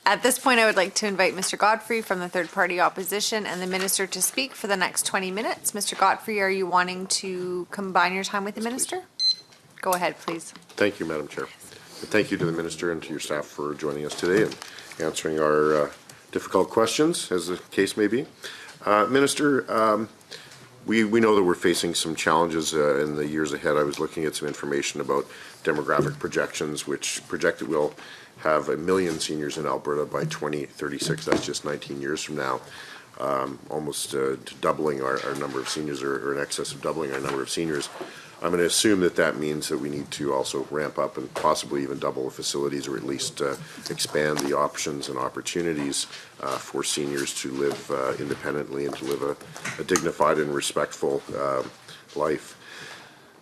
At this point, I would like to invite Mr. Gotfried from the third party opposition and the minister to speak for the next 20 minutes. Mr. Gotfried, are you wanting to combine your time with the minister? Go ahead, please. Thank you, Madam Chair. And thank you to the minister and to your staff for joining us today and answering our difficult questions, as the case may be. Minister, we know that we're facing some challenges in the years ahead. I was looking at some information about demographic projections, which project that we'll have 1 million seniors in Alberta by 2036. That's just 19 years from now, almost doubling our number of seniors, or in excess of doubling our number of seniors. I'm going to assume that that means that we need to also ramp up and possibly even double the facilities, or at least expand the options and opportunities for seniors to live independently and to live a dignified and respectful life.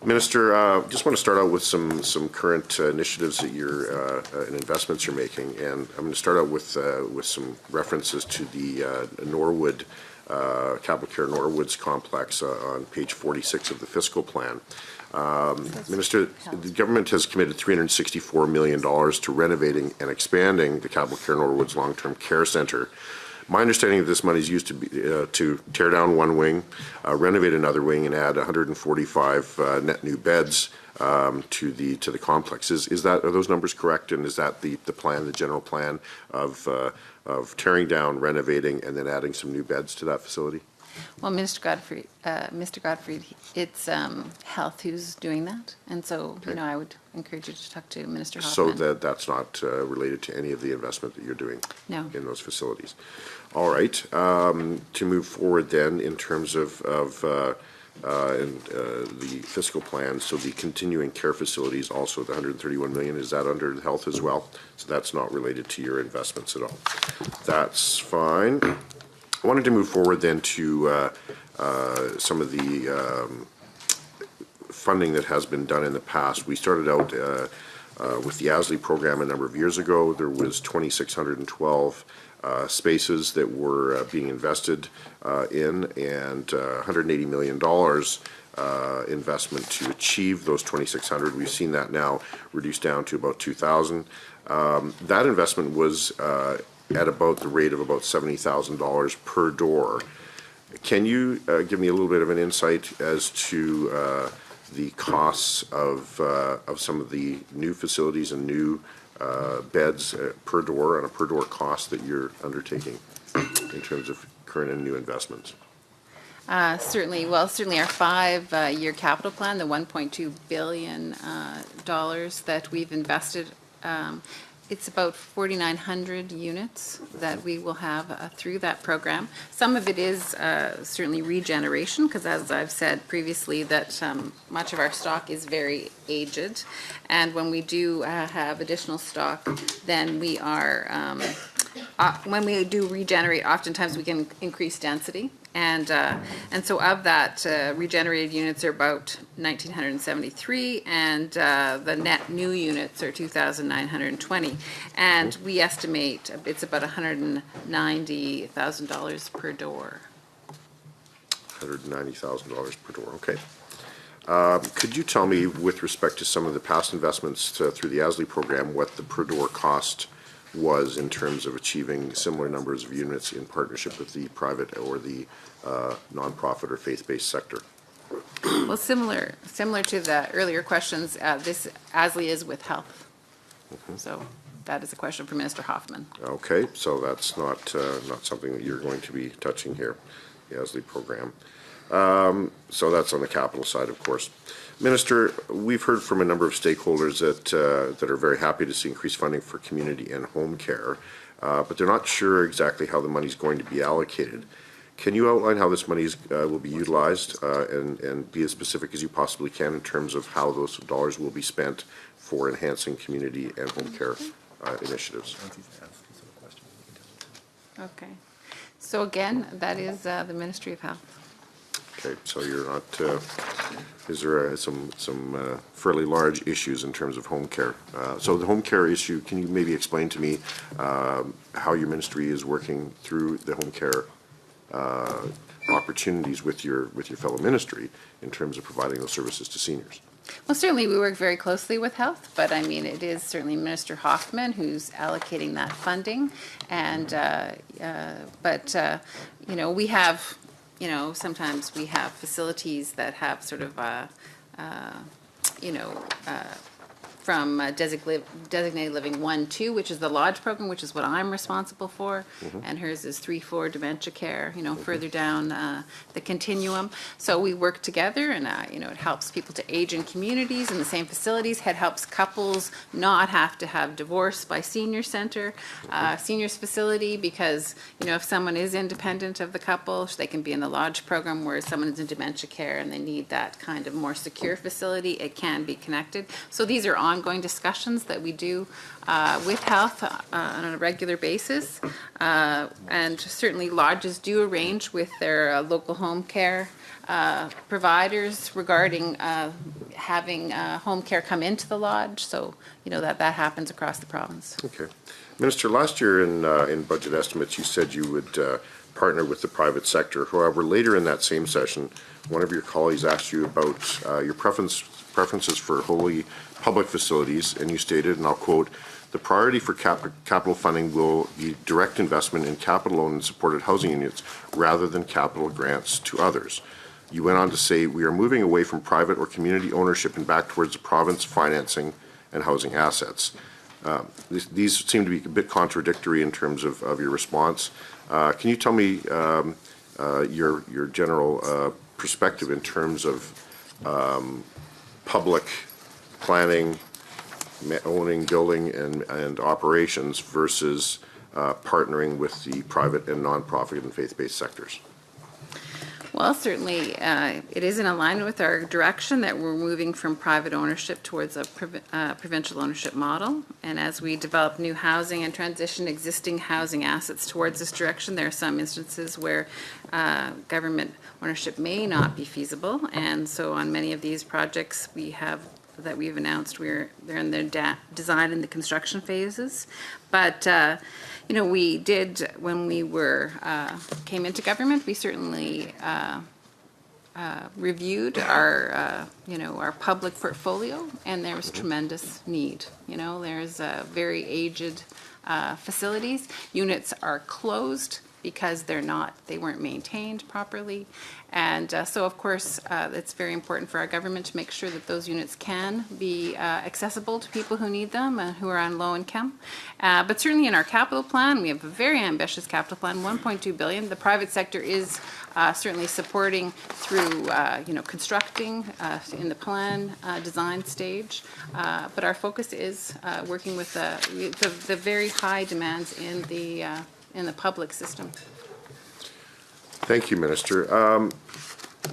Minister, just want to start out with some current initiatives that you're and investments you're making, and I'm going to start out with some references to the Norwood Capital Care Norwood's complex on page 46 of the fiscal plan. Minister, the government has committed $364 million to renovating and expanding the Capital Care Norwood's long-term care centre. My understanding of this money is used to tear down one wing, renovate another wing, and add 145 net new beds to the complex. Are those numbers correct? And is that the plan, the general plan of tearing down, renovating, and then adding some new beds to that facility? Well, Mr. Gotfried, it's Health who's doing that, and so okay. I would encourage you to talk to Minister Hoffman. So that's not related to any of the investment that you're doing in those facilities. All right. To move forward then, in terms of the fiscal plan, so the continuing care facilities, also the $131 million, is that under Health as well? So that's not related to your investments at all. That's fine. I wanted to move forward then to some of the funding that has been done in the past. We started out with the ASLI program a number of years ago. There was 2,612 spaces that were being invested in, and $180 million investment to achieve those 2,600. We've seen that now reduced down to about 2,000. That investment was at about the rate of about $70,000 per door. Can you give me a little bit of an insight as to the costs of some of the new facilities and new beds per door, on a per door cost that you're undertaking in terms of current and new investments? Certainly. Well, certainly our 5-year capital plan, the $1.2 billion that we've invested, it's about 4,900 units that we will have through that program. Some of it is certainly regeneration, because as I've said previously, that much of our stock is very aged, and when we do have additional stock, then we are when we do regenerate, oftentimes we can increase density. And so of that, regenerated units are about 1,973, and the net new units are 2,920. And we estimate it's about $190,000 per door. $190,000 per door, okay. Could you tell me, with respect to some of the past investments through the ASLI program, what the per door cost was in terms of achieving similar numbers of units in partnership with the private or the nonprofit or faith-based sector? Well, similar to the earlier questions, this ASLI is with Health. So that is a question for Minister Hoffman. Okay, so that's not something that you're going to be touching here, the ASLI program. So that's on the capital side, of course. Minister, we've heard from a number of stakeholders that are very happy to see increased funding for community and home care, but they're not sure exactly how the money is going to be allocated. Can you outline how this money will be utilized and be as specific as you possibly can in terms of how those dollars will be spent for enhancing community and home care initiatives? Okay. So again, that is the Ministry of Health. Okay, so you're not, is there some fairly large issues in terms of home care? So the home care issue, can you maybe explain to me how your ministry is working through the home care opportunities with your fellow ministry in terms of providing those services to seniors? Well, certainly we work very closely with health, but I mean, it is certainly Minister Hoffman who's allocating that funding. And, you know, we have, you know, sometimes we have facilities that have sort of, you know, from designated living 1, 2, which is the lodge program, which is what I'm responsible for, and hers is 3, 4 dementia care, you know, further down the continuum. So we work together, and you know, it helps people to age in communities in the same facilities. It helps couples not have to have divorce by senior center, seniors facility, because you know, if someone is independent of the couple, they can be in the lodge program, where someone is in dementia care and they need that kind of more secure facility. It can be connected. So these are ongoing discussions that we do with health on a regular basis, and certainly lodges do arrange with their local home care providers regarding having home care come into the lodge. So you know, that happens across the province. Okay. Minister, last year in budget estimates, you said you would partner with the private sector. However, later in that same session, one of your colleagues asked you about your preferences for wholly public facilities, and you stated, and I'll quote, "The priority for capital funding will be direct investment in capital-owned and supported housing units rather than capital grants to others." You went on to say, "We are moving away from private or community ownership and back towards the province financing and housing assets." These seem to be a bit contradictory in terms of your response. Can you tell me your general perspective in terms of public planning, owning, building, and operations versus partnering with the private and nonprofit and faith-based sectors? Well, certainly it is in alignment with our direction that we're moving from private ownership towards a provincial ownership model. And as we develop new housing and transition existing housing assets towards this direction, there are some instances where government ownership may not be feasible. And so on many of these projects that we've announced, they're in the design and the construction phases. But you know, we did, when we came into government, we certainly reviewed our you know, our public portfolio, and there was tremendous need. You know, there's very aged facilities. Units are closed because they weren't maintained properly. And so, of course, it's very important for our government to make sure that those units can be accessible to people who need them and who are on low income. But certainly in our capital plan, we have a very ambitious capital plan, $1.2 billion. The private sector is certainly supporting through, you know, constructing in the plan design stage. But our focus is working with the very high demands in the public system. Thank you, Minister.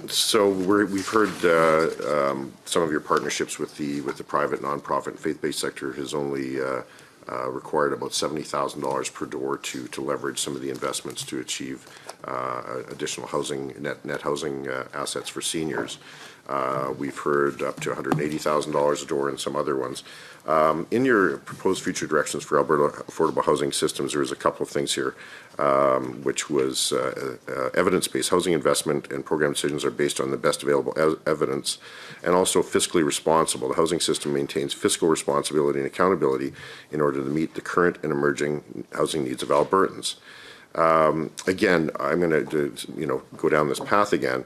So we've heard some of your partnerships with the private, nonprofit, and faith-based sector has only required about $70,000 per door to leverage some of the investments to achieve additional housing, net housing assets for seniors. We've heard up to $180,000 a door in some other ones. In your proposed future directions for Alberta affordable housing systems, there was a couple of things here, which was evidence-based housing investment and program decisions are based on the best available evidence, and also fiscally responsible. The housing system maintains fiscal responsibility and accountability in order to meet the current and emerging housing needs of Albertans. Again, I'm going to go down this path again.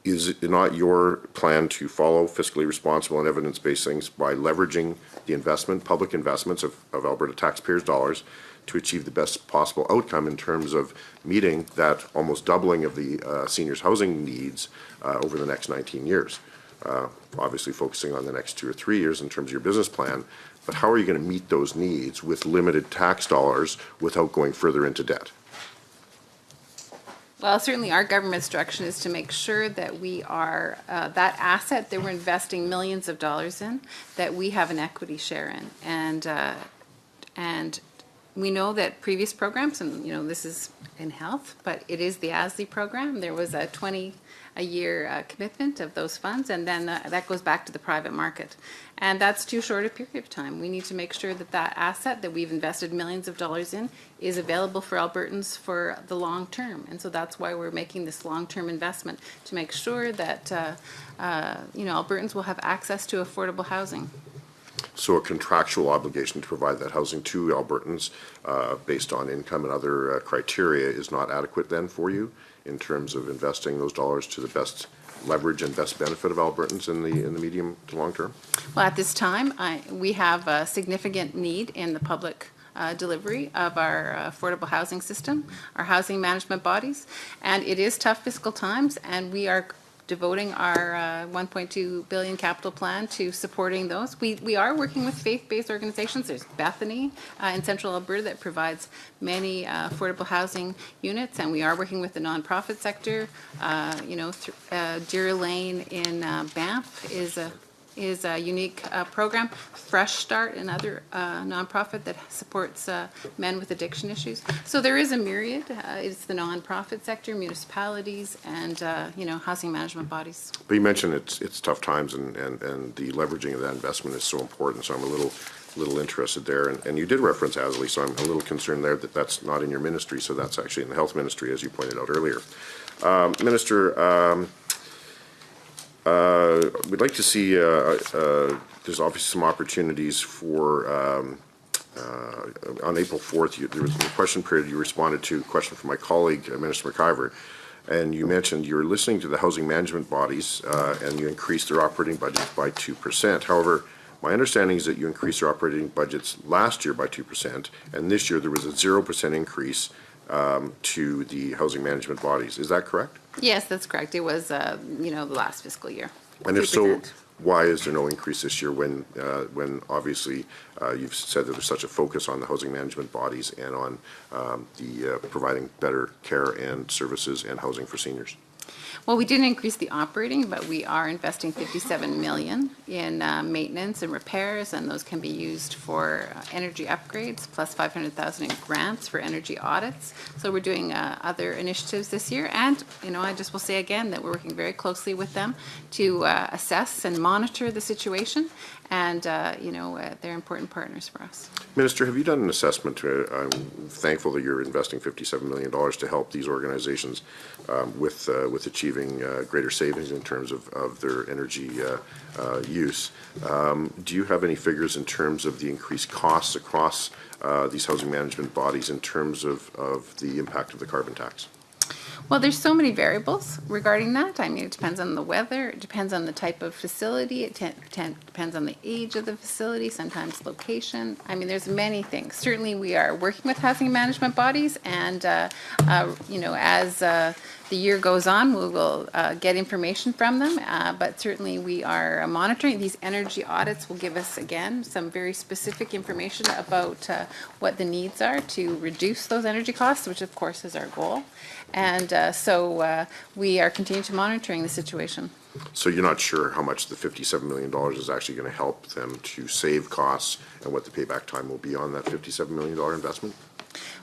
Is it not your plan to follow fiscally responsible and evidence-based things by leveraging the public investments of Alberta taxpayers' dollars to achieve the best possible outcome in terms of meeting that almost doubling of the seniors' housing needs over the next 19 years? Obviously focusing on the next 2 or 3 years in terms of your business plan, but how are you going to meet those needs with limited tax dollars without going further into debt? Well, certainly our government's direction is to make sure that we are, that asset that we're investing millions of dollars in, that we have an equity share in. And we know that previous programs, and this is in health, but it is the ASLI program. There was a 20-year commitment of those funds, and then that goes back to the private market. And that's too short a period of time. We need to make sure that that asset that we've invested millions of dollars in is available for Albertans for the long term. And so that's why we're making this long-term investment, to make sure that Albertans will have access to affordable housing. So a contractual obligation to provide that housing to Albertans based on income and other criteria is not adequate then for you in terms of investing those dollars to the best leverage and best benefit of Albertans in the medium to long term? Well, at this time, we have a significant need in the public delivery of our affordable housing system, our housing management bodies, and it is tough fiscal times, and we are devoting our $1.2 billion capital plan to supporting those. We are working with faith-based organizations. There's Bethany in Central Alberta that provides many affordable housing units, and we are working with the nonprofit sector. Deer Lane in Banff is a unique program. Fresh Start, another nonprofit that supports men with addiction issues. So there is a myriad. It's the nonprofit sector, municipalities, and housing management bodies. But you mentioned it's tough times, and the leveraging of that investment is so important. So I'm a little interested there. And you did reference ASLI, so I'm a little concerned there that that's not in your ministry. So that's actually in the health ministry, as you pointed out earlier. Minister. We'd like to see, there's obviously some opportunities for, on April 4th, there was a question period, you responded to a question from my colleague, Minister McIver, and you mentioned you were listening to the housing management bodies and you increased their operating budgets by 2%. However, my understanding is that you increased your operating budgets last year by 2%, and this year there was a 0% increase to the housing management bodies. Is that correct? Yes, that's correct. It was, the last fiscal year. And if 2%. so, why is there no increase this year when obviously you've said that there's such a focus on the housing management bodies and on the providing better care and services and housing for seniors? Well, we didn't increase the operating, but we are investing $57 million in maintenance and repairs, and those can be used for energy upgrades, plus $500,000 in grants for energy audits. So we're doing other initiatives this year, and I just will say again that we're working very closely with them to assess and monitor the situation, and they're important partners for us. Minister, have you done an assessment? I'm thankful that you're investing $57 million to help these organizations with achieving greater savings in terms of their energy use. Do you have any figures in terms of the increased costs across these housing management bodies in terms of the impact of the carbon tax? Well, there's so many variables regarding that. I mean, it depends on the weather, it depends on the type of facility, it depends on the age of the facility, sometimes location. I mean, there's many things. Certainly, we are working with housing management bodies, and as the year goes on, we will get information from them, but certainly we are monitoring. These energy audits will give us, again, some very specific information about what the needs are to reduce those energy costs, which of course is our goal. And so we are continuing to monitoring the situation. So you're not sure how much the $57 million is actually going to help them to save costs and what the payback time will be on that $57 million investment?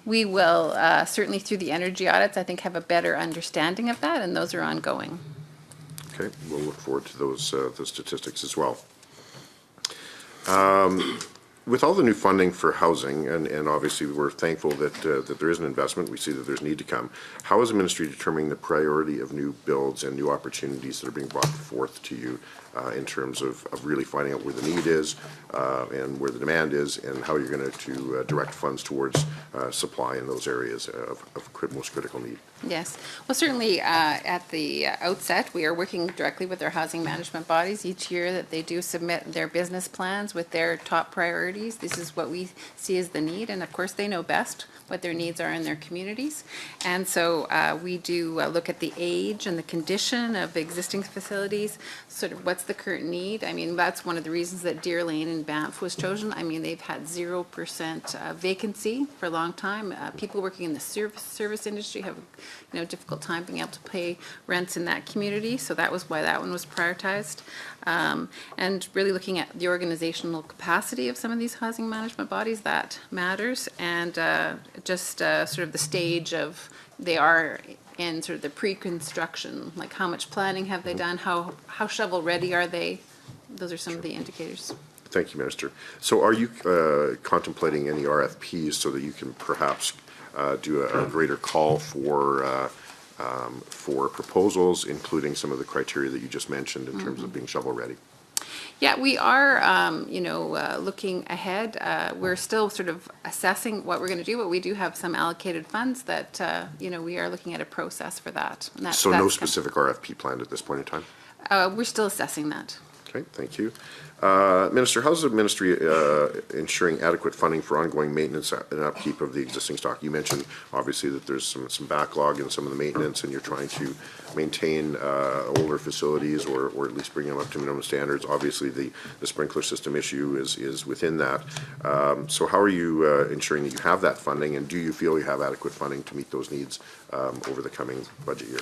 We will certainly, through the energy audits, I think, have a better understanding of that, and those are ongoing. Okay, we'll look forward to those the statistics as well. With all the new funding for housing, and obviously we're thankful that there is an investment, we see that there's need to come. How is the ministry determining the priority of new builds and new opportunities that are being brought forth to you in terms of really finding out where the need is and where the demand is, and how you're going to direct funds towards supply in those areas of most critical need? Yes. Well, certainly at the outset, we are working directly with our housing management bodies each year that they do submit their business plans with their top priorities. This is what we see as the need, and of course they know best what their needs are in their communities. And so we do look at the age and the condition of existing facilities, sort of what's what's the current need? I mean, that's one of the reasons that Deer Lane in Banff was chosen. I mean, they've had 0% vacancy for a long time. People working in the service industry have, difficult time being able to pay rents in that community. So that was why that one was prioritized. And really looking at the organizational capacity of some of these housing management bodies, that matters. And just sort of the stage of they are in sort of the pre-construction, like how much planning have they done, how shovel-ready are they? Those are some of the indicators. Thank you, Minister. So are you contemplating any RFPs so that you can perhaps do a greater call for proposals, including some of the criteria that you just mentioned in terms of being shovel-ready? Yeah, we are, looking ahead. We're still sort of assessing what we're going to do, but we do have some allocated funds that, we are looking at a process for that. And So no specific RFP planned at this point in time? We're still assessing that. Okay, thank you. Minister, how's the ministry ensuring adequate funding for ongoing maintenance and upkeep of the existing stock? You mentioned obviously that there's some backlog in some of the maintenance, and you're trying to maintain older facilities or at least bring them up to minimum standards. Obviously, the sprinkler system issue is within that. So how are you ensuring that you have that funding, and do you feel you have adequate funding to meet those needs over the coming budget year?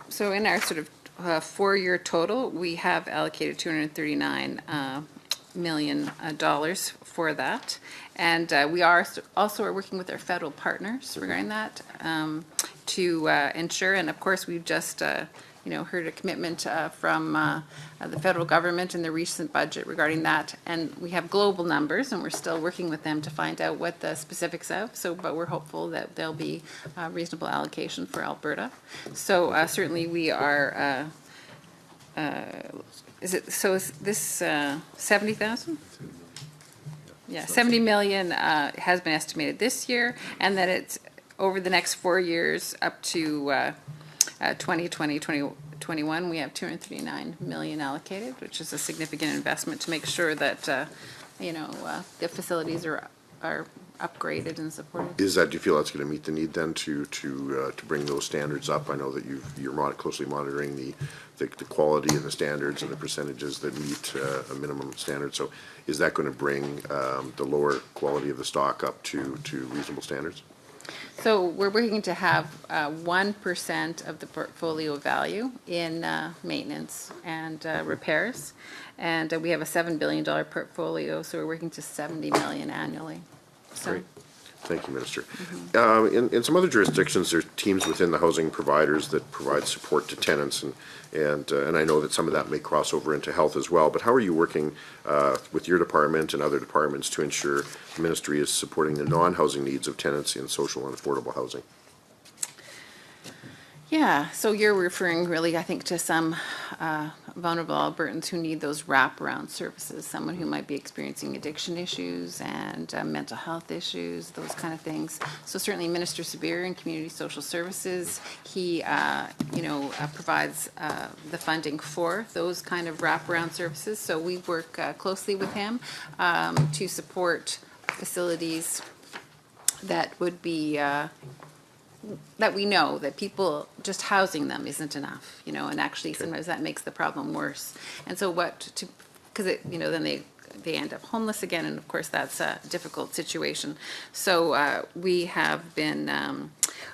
So in our sort of 4-year total, we have allocated $239 million for that. And we are working with our federal partners regarding that to ensure, and of course, we've just heard a commitment from the federal government in the recent budget regarding that. And we have global numbers, and we're still working with them to find out what the specifics of. But we're hopeful that there'll be a reasonable allocation for Alberta. So certainly we are. Is this 70,000? Yeah, 70 million has been estimated this year, and that it's over the next 4 years up to 2021, we have 239 million allocated, which is a significant investment to make sure that the facilities are upgraded and supported. Do you feel that's going to meet the need then to bring those standards up? I know that you're closely monitoring the quality and the standards and the percentages that meet a minimum standard. So is that going to bring the lower quality of the stock up to reasonable standards? So we're working to have 1% of the portfolio value in maintenance and repairs. And we have a $7 billion portfolio, so we're working to 70 million annually. So. Great. Thank you, Minister. In some other jurisdictions, there's teams within the housing providers that provide support to tenants, and I know that some of that may cross over into health as well. But how are you working with your department and other departments to ensure the ministry is supporting the non-housing needs of tenants in social and affordable housing? Yeah, so you're referring really, I think, to some vulnerable Albertans who need those wraparound services, someone who might be experiencing addiction issues and mental health issues, those kind of things. So certainly Minister Sabir in Community Social Services, he, provides the funding for those kind of wraparound services. So we work closely with him to support facilities that would be that we know that people just housing them isn't enough, and actually sometimes that makes the problem worse. And so because then they end up homeless again, and of course that's a difficult situation. So we have been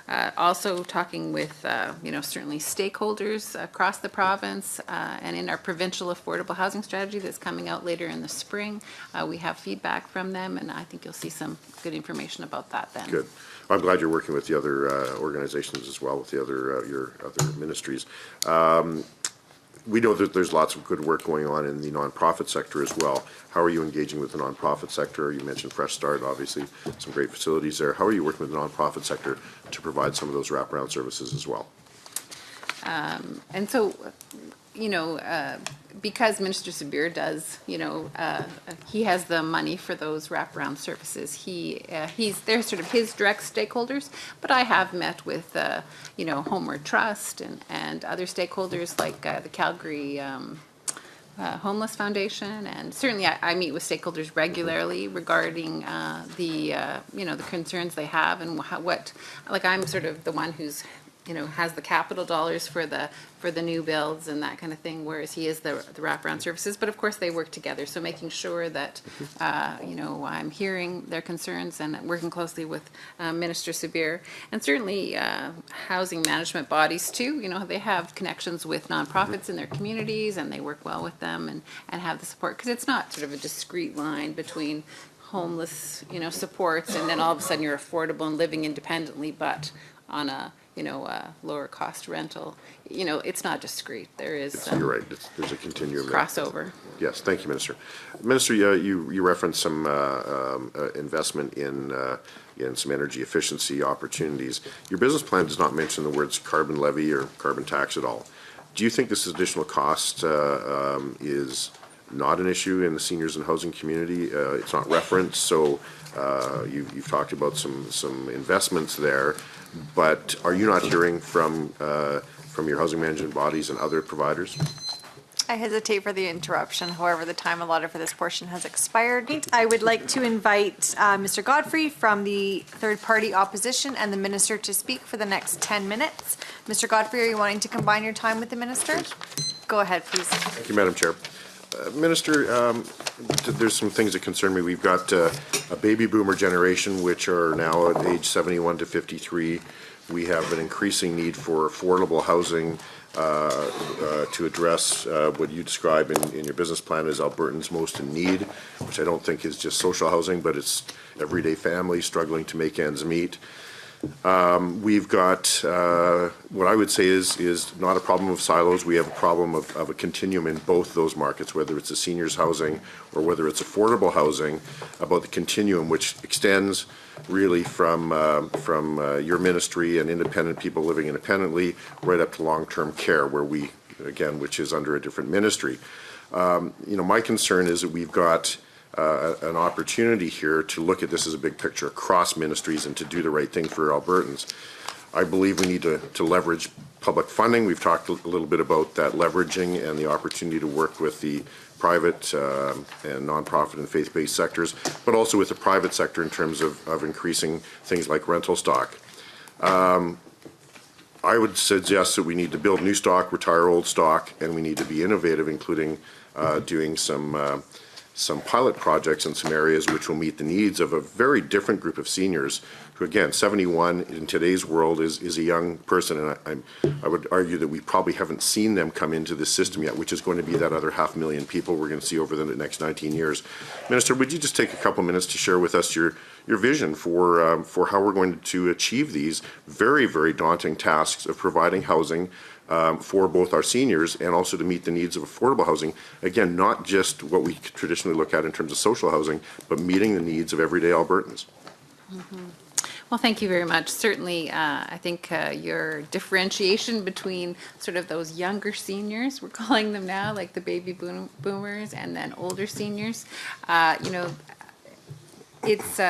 also talking with certainly stakeholders across the province, and in our provincial affordable housing strategy that's coming out later in the spring, we have feedback from them, and I think you'll see some good information about that then. Good. I'm glad you're working with the other organizations as well, with the other your other ministries. We know that there's lots of good work going on in the nonprofit sector as well. How are you engaging with the nonprofit sector? You mentioned Fresh Start, obviously, some great facilities there. How are you working with the nonprofit sector to provide some of those wraparound services as well? And so, because Minister Sabir does, he has the money for those wraparound services. They're sort of his direct stakeholders, but I have met with, Homeward Trust and other stakeholders like the Calgary Homeless Foundation, and certainly I meet with stakeholders regularly regarding the concerns they have and I'm sort of the one who's has the capital dollars for the new builds and that kind of thing, whereas he is the wraparound services. But of course, they work together. So making sure that, I'm hearing their concerns and working closely with Minister Sabir. And certainly housing management bodies too, they have connections with nonprofits in their communities and they work well with them and have the support. Because it's not sort of a discrete line between homeless, supports, and then all of a sudden you're affordable and living independently, but on a lower cost rental. It's not discrete. There is You're right. There's a continuum there. crossover. Yes, thank you, Minister. Minister, you referenced some investment in some energy efficiency opportunities. Your business plan does not mention the words carbon levy or carbon tax at all. Do you think this additional cost is not an issue in the seniors and housing community? It's not referenced, so you've talked about some investments there, but are you not hearing from your housing management bodies and other providers? I hesitate for the interruption. However, the time allotted for this portion has expired. I would like to invite Mr. Gotfried from the third-party opposition and the minister to speak for the next 10 minutes. Mr. Gotfried, are you wanting to combine your time with the minister? Go ahead, please. Thank you, Madam Chair. Minister, there's some things that concern me. We've got a baby boomer generation, which are now at age 71 to 53. We have an increasing need for affordable housing to address what you describe in your business plan as Albertans most in need, which I don't think is just social housing, but it's everyday families struggling to make ends meet. We've got what I would say is not a problem of silos. We have a problem of a continuum in both those markets, whether it's a seniors housing or whether it's affordable housing, about the continuum which extends really from your ministry and independent people living independently right up to long-term care, where we, again, which is under a different ministry. My concern is that we've got an opportunity here to look at this as a big picture across ministries and to do the right thing for Albertans. I believe we need to leverage public funding. We've talked a little bit about that leveraging and the opportunity to work with the private and nonprofit and faith-based sectors, but also with the private sector in terms of increasing things like rental stock. I would suggest that we need to build new stock, retire old stock, and we need to be innovative, including doing some pilot projects in some areas which will meet the needs of a very different group of seniors who, again, 71 in today's world is a young person, and I would argue that we probably haven't seen them come into this system yet, which is going to be that other 500,000 people we're going to see over the next 19 years. Minister, would you just take a couple minutes to share with us your vision for how we're going to achieve these very, very daunting tasks of providing housing for both our seniors and also to meet the needs of affordable housing. Again, not just what we traditionally look at in terms of social housing, but meeting the needs of everyday Albertans. Mm-hmm. Well, thank you very much. Certainly, I think your differentiation between sort of those younger seniors, we're calling them now, like the baby boomers, and then older seniors, it's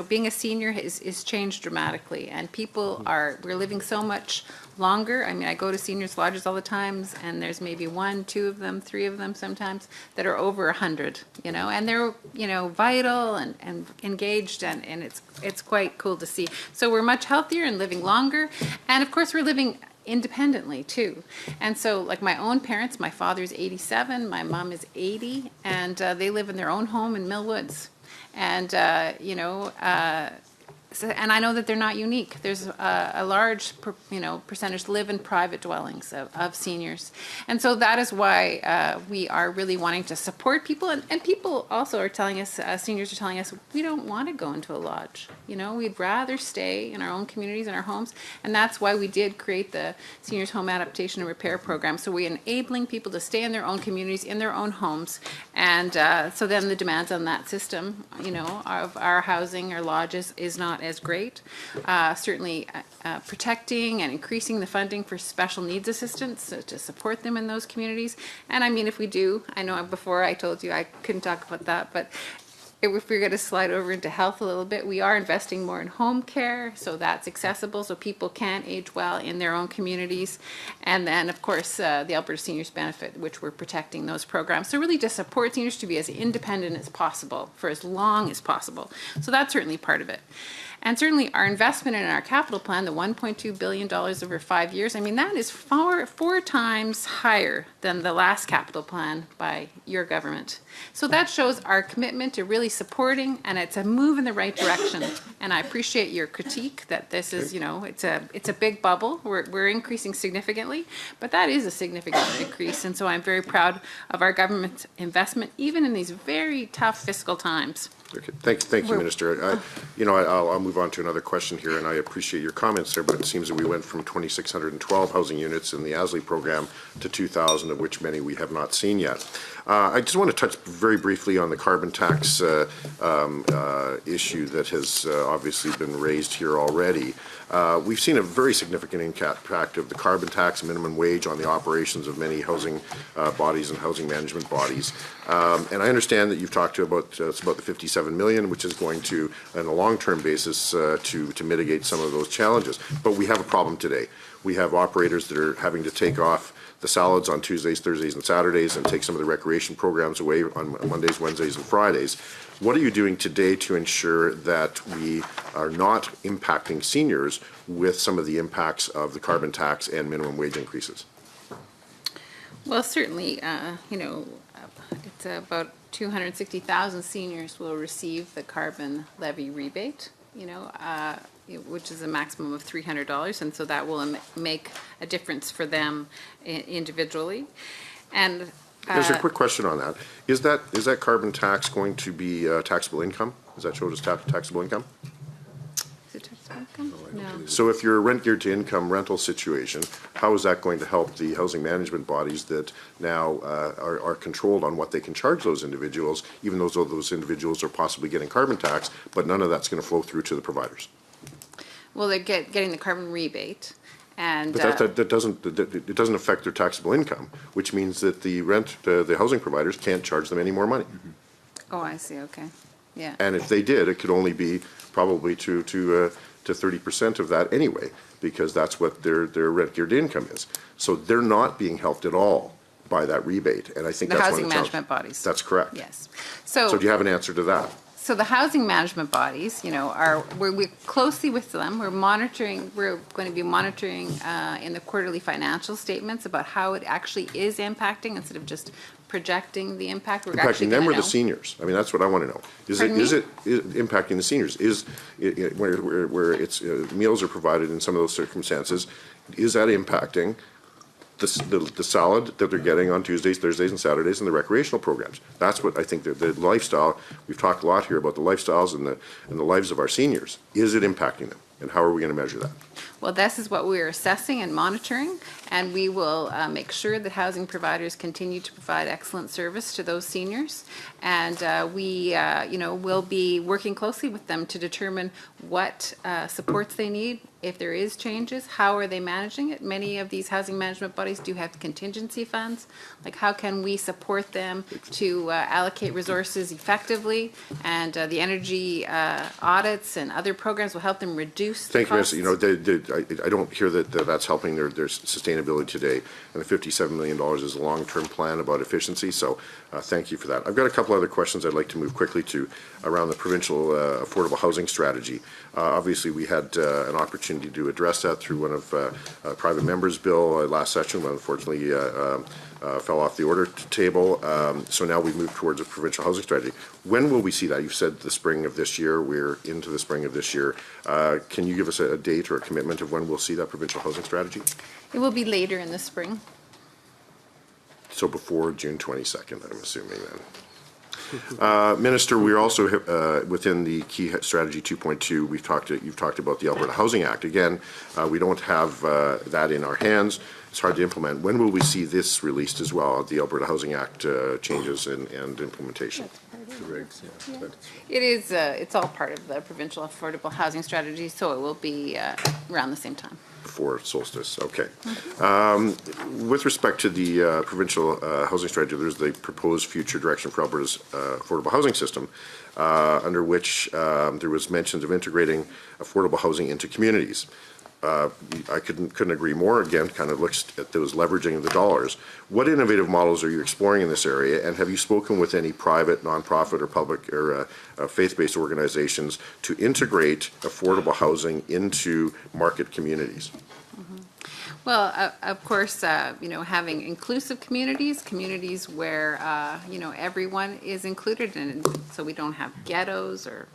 being a senior is changed dramatically, and we're living so much longer. I mean, I go to seniors lodges all the time, and there's maybe 1, 2 of them, 3 of them sometimes that are over 100, and they're, vital and engaged, and it's quite cool to see. So we're much healthier and living longer, and of course we're living independently too. And so, like my own parents, my father's 87, my mom is 80, and they live in their own home in Mill Woods. And, and I know that they're not unique. There's a large, percentage live in private dwellings of seniors. And so that is why we are really wanting to support people. And people also are telling us, seniors are telling us, we don't want to go into a lodge. We'd rather stay in our own communities and our homes. And that's why we did create the Seniors Home Adaptation and Repair Program. So we're enabling people to stay in their own communities, in their own homes. And so then the demands on that system, of our housing, our lodges, is not as great. Certainly protecting and increasing the funding for special needs assistance to support them in those communities. And I mean, if we do, I know before I told you I couldn't talk about that, but if we're going to slide over into health a little bit, we are investing more in home care, so that's accessible, so people can age well in their own communities. And then, of course, the Alberta Seniors Benefit, which we're protecting those programs. So really to support seniors to be as independent as possible for as long as possible. So that's certainly part of it. And certainly our investment in our capital plan, the $1.2 billion over 5 years, I mean, that is four times higher than the last capital plan by your government. So that shows our commitment to really supporting, and it's a move in the right direction. And I appreciate your critique that this is, you know, it's a big bubble. We're increasing significantly, but that is a significant increase. And so I'm very proud of our government's investment, even in these very tough fiscal times. Okay, thank you, Minister. I'll move on to another question here, and I appreciate your comments there, but it seems that we went from 2,612 housing units in the ASLI program to 2,000, of which many we have not seen yet. I just want to touch very briefly on the carbon tax issue that has obviously been raised here already. We've seen a very significant impact of the carbon tax minimum wage on the operations of many housing bodies and housing management bodies. And I understand that you've talked about it's about the 57 million, which is going to, on a long-term basis, to mitigate some of those challenges. But we have a problem today. We have operators that are having to take off the salads on Tuesdays, Thursdays, and Saturdays and take some of the recreation programs away on Mondays, Wednesdays, and Fridays. What are you doing today to ensure that we are not impacting seniors with some of the impacts of the carbon tax and minimum wage increases? Well, certainly, it's about 260,000 seniors will receive the carbon levy rebate, which is a maximum of $300, and so that will make a difference for them individually. And there's a quick question on that. Is that carbon tax going to be taxable income? Is that showed as taxable income? Is it taxable income? No. So if you're a rent geared to income rental situation, how is that going to help the housing management bodies that now are controlled on what they can charge those individuals, even though those individuals are possibly getting carbon tax, but none of that's going to flow through to the providers? Well, they're getting the carbon rebate. And, but that doesn't affect their taxable income, which means that the housing providers can't charge them any more money. Mm-hmm. Oh, I see. Okay, yeah. And if they did, it could only be probably to 30% of that anyway, because that's what their rent geared income is. So they're not being helped at all by that rebate, and I think that's one of the housing management bodies. That's correct. Yes. So do you have an answer to that? So the housing management bodies, we're closely with them. We're going to be monitoring in the quarterly financial statements about how it actually is impacting instead of just projecting the impact. We're impacting them or the seniors? I mean, that's what I want to know. Is it impacting the seniors? Is it, where it's meals are provided in some of those circumstances? Is that impacting the salad that they're getting on Tuesdays, Thursdays, and Saturdays in the recreational programs? That's what I think the lifestyle, we've talked a lot here about the lifestyles and the lives of our seniors. Is it impacting them? And how are we going to measure that? Well, this is what we're assessing and monitoring, and we will make sure that housing providers continue to provide excellent service to those seniors. And we, will be working closely with them to determine what supports they need. If there is changes, how are they managing it? Many of these housing management bodies do have contingency funds. Like, how can we support them to allocate resources effectively? And the energy audits and other programs will help them reduce the costs. Thank you, I don't hear that that's helping their sustainability today. And the $57 million is a long-term plan about efficiency. So thank you for that. I've got a couple other questions I'd like to move quickly to around the provincial affordable housing strategy. Obviously, we had an opportunity to address that through one of private members' bill last session, but unfortunately fell off the order table. So now we've moved towards a provincial housing strategy. When will we see that? You've said the spring of this year. We're into the spring of this year. Can you give us a date or a commitment of when we'll see that provincial housing strategy? It will be later in the spring. So before June 22nd, I'm assuming then. Minister, we're also within the key strategy 2.2. You've talked about the Alberta Housing Act. Again, we don't have that in our hands. It's hard to implement. When will we see this released as well, the Alberta Housing Act changes and implementation? It is. It's all part of the provincial affordable housing strategy, so it will be around the same time. Before solstice, okay. With respect to the provincial housing strategy, there's the proposed future direction for Alberta's affordable housing system, under which there was mentions of integrating affordable housing into communities. I couldn't agree more. Again, kind of looks at those leveraging of the dollars. What innovative models are you exploring in this area, and have you spoken with any private, nonprofit, or public or faith-based organizations to integrate affordable housing into market communities? Well, of course, having inclusive communities, communities where, everyone is included in, so we don't have ghettos or,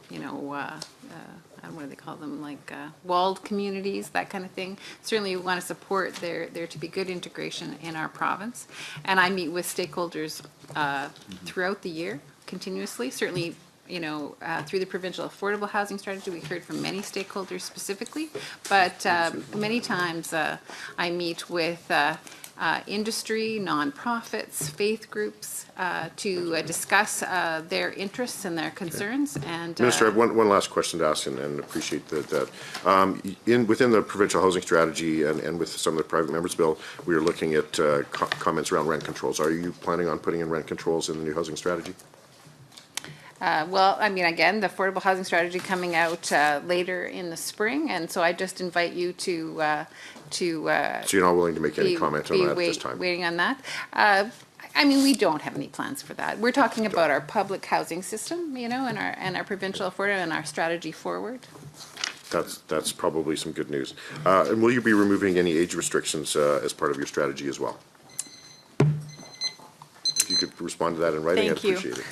what do they call them, like walled communities, that kind of thing. Certainly we want to support there to be good integration in our province. And I meet with stakeholders throughout the year continuously. Certainly, through the provincial affordable housing strategy, we heard from many stakeholders specifically, but many times I meet with industry, nonprofits, faith groups to discuss their interests and their concerns. And Minister, I have one last question to ask, and appreciate that. Within the provincial housing strategy and with some of the private members' bill, we are looking at comments around rent controls. Are you planning on putting in rent controls in the new housing strategy? Well, again, the affordable housing strategy coming out later in the spring, and so I just invite you to. So you're not willing to make any comment on that at this time? Waiting on that. We don't have any plans for that. We're talking about our public housing system, and our provincial affordable and our strategy forward. That's probably some good news. And will you be removing any age restrictions as part of your strategy as well? If you could respond to that in writing, I'd appreciate it.